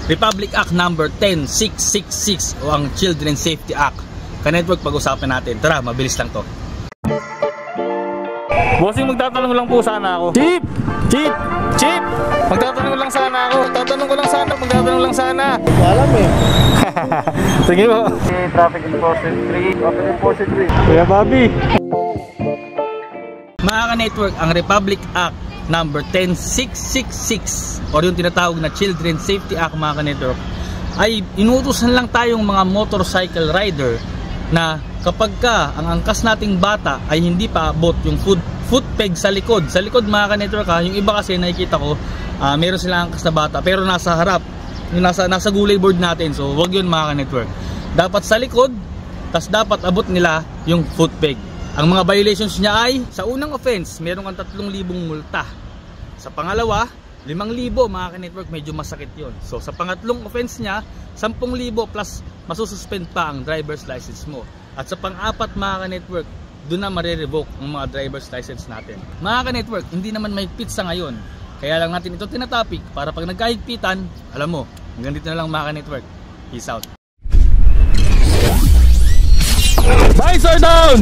Republic Act number 10666 o ang Children Safety Act. Ka-network, pag-usapan natin. Tara, mabilis lang to. Bossing, magtatanong lang po sana ako. Chip! Magtatanong lang sana ako. Magtatanong lang sana. Alam eh. Sige po. Traffic Enforcement 3. Kuya Bobby. Mga ka-network, ang Republic Act number 10666 o yung tinatawag na Children Safety Act, mga ka-network, ay inuutosan lang tayong mga motorcycle rider na kapag ang angkas nating bata ay hindi pa abot yung foot peg sa likod, mga ka-network ha. Yung iba kasi nakikita ko meron silang angkas na bata pero nasa harap, yung nasa gulay board natin. So wag yun, mga ka-network. Dapat sa likod, tas dapat abot nila yung foot peg. Ang mga violations niya ay, sa unang offense, meron kang 3,000 multa. Sa pangalawa, 5,000, mga ka-network, medyo masakit yon. So sa pangatlong offense niya, 10,000 plus masususpend pa ang driver's license mo. At sa pang-apat, mga ka-network, doon na marirevoke ang mga driver's license natin. Mga ka-network, hindi naman mahigpit sa ngayon. Kaya lang natin ito tinatopic para pag nagkahigpitan, alam mo, hanggang dito na lang, mga ka-network. Peace out. Visor down!